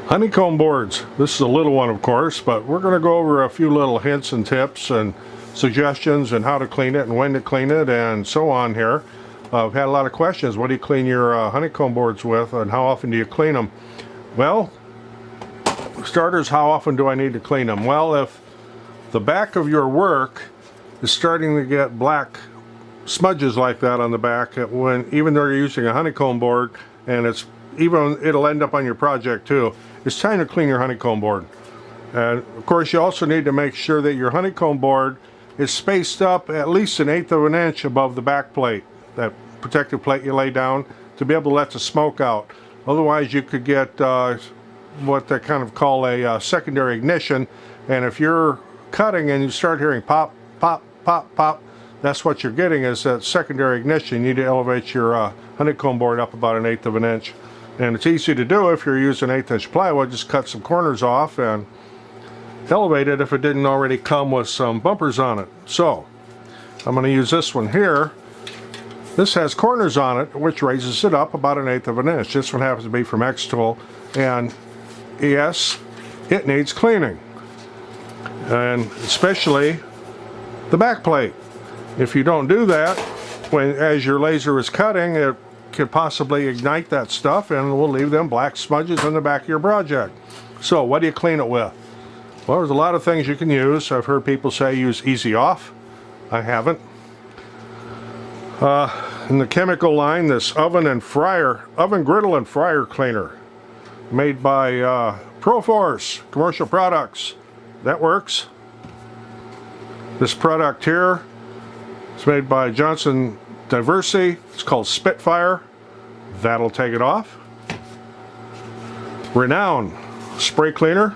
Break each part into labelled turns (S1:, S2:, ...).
S1: Honeycomb boards. This is a little one, of course, but we're going to go over a few little hints and tips and suggestions and how to clean it and when to clean it and so on here. I've had a lot of questions. What do you clean your honeycomb boards with, and how often do you clean them? Well, starters, how often do I need to clean them? Well, if the back of your work is starting to get black smudges like that on the back, even though you're using a honeycomb board, and it'll end up on your project too, it's time to clean your honeycomb board. And of course, you also need to make sure that your honeycomb board is spaced up at least 1/8 of an inch above the back plate, that protective plate you lay down, to be able to let the smoke out. Otherwise, you could get what they kind of call a secondary ignition, and if you're cutting and you start hearing pop, pop, pop, pop, that's what you're getting, is that secondary ignition. You need to elevate your honeycomb board up about 1/8 of an inch. And it's easy to do if you're using 1/8 inch plywood. Just cut some corners off and elevate it if it didn't already come with some bumpers on it. So I'm going to use this one here. This has corners on it, which raises it up about 1/8 of an inch. This one happens to be from X-Tool, and yes, it needs cleaning, and especially the back plate. If you don't do that, as your laser is cutting, it could possibly ignite that stuff and will leave them black smudges on the back of your project. So what do you clean it with? Well, there's a lot of things you can use. I've heard people say use Easy Off. I haven't. In the chemical line, this oven griddle and fryer cleaner, made by Proforce Commercial Products. That works. This product here is made by Johnson Diversey. It's called Spitfire. That'll take it off. Renown spray cleaner.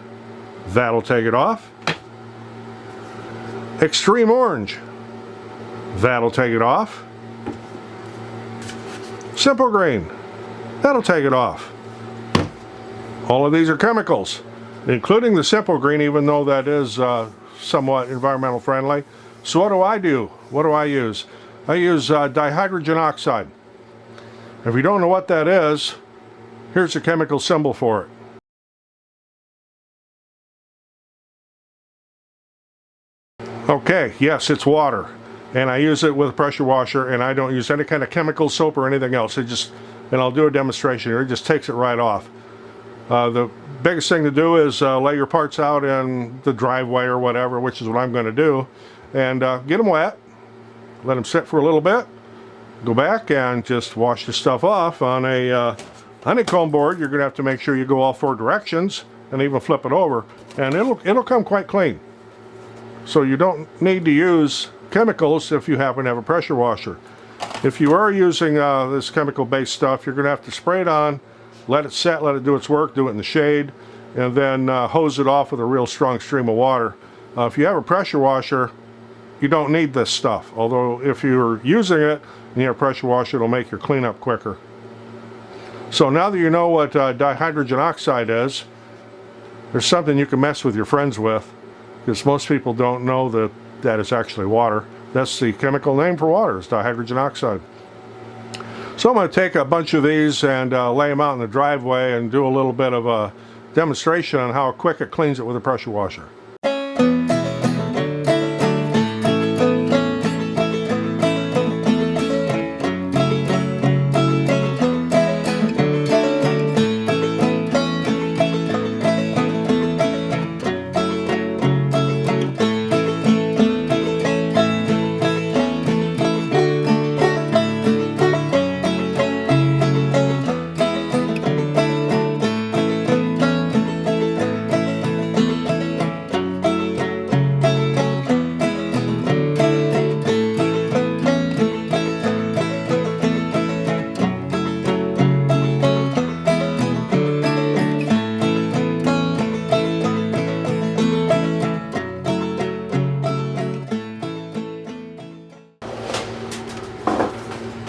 S1: That'll take it off. Extreme Orange. That'll take it off. Simple Green. That'll take it off. All of these are chemicals, including the Simple Green, even though that is somewhat environmental friendly. So what do I do? What do I use? I use dihydrogen oxide. If you don't know what that is, here's the chemical symbol for it. Okay, yes, it's water, and I use it with a pressure washer, and I don't use any kind of chemical soap or anything else. And I'll do a demonstration here. It just takes it right off. The biggest thing to do is lay your parts out in the driveway or whatever, which is what I'm going to do, and get them wet. Let them sit for a little bit. Go back and just wash the stuff off. On a honeycomb board, you're going to have to make sure you go all 4 directions and even flip it over, and it'll come quite clean. So you don't need to use chemicals if you happen to have a pressure washer. If you are using this chemical-based stuff, you're going to have to spray it on, let it set, let it do its work, do it in the shade, and then hose it off with a real strong stream of water. If you have a pressure washer, you don't need this stuff. Although if you're using it and you have a pressure washer, it'll make your cleanup quicker. So now that you know what dihydrogen oxide is, there's something you can mess with your friends with, because most people don't know that it's actually water. That's the chemical name for water, is dihydrogen oxide. So I'm going to take a bunch of these and lay them out in the driveway and do a little bit of a demonstration on how quick it cleans it with a pressure washer.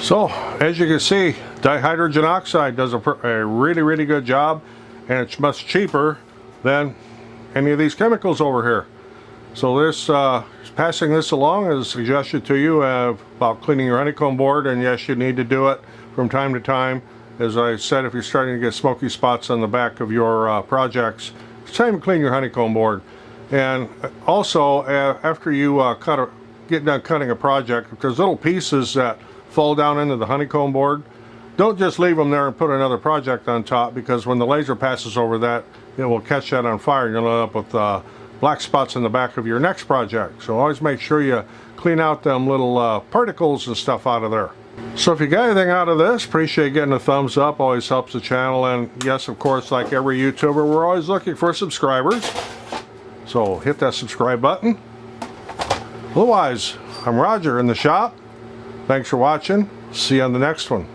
S1: So, as you can see, dihydrogen oxide does a really good job, and it's much cheaper than any of these chemicals over here. So this passing this along as a suggestion to you about cleaning your honeycomb board, and yes, you need to do it from time to time, As I said, if you're starting to get smoky spots on the back of your projects, it's time to clean your honeycomb board. And also, after you get done cutting a project, if there's little pieces that fall down into the honeycomb board, don't just leave them there and put another project on top, because when the laser passes over that, it will catch that on fire and you'll end up with black spots in the back of your next project. So always make sure you clean out them little particles and stuff out of there. So if you got anything out of this, appreciate getting a thumbs up, always helps the channel. And yes, of course, like every YouTuber, we're always looking for subscribers. So hit that subscribe button. Otherwise, I'm Roger in the shop. Thanks for watching. See you on the next one.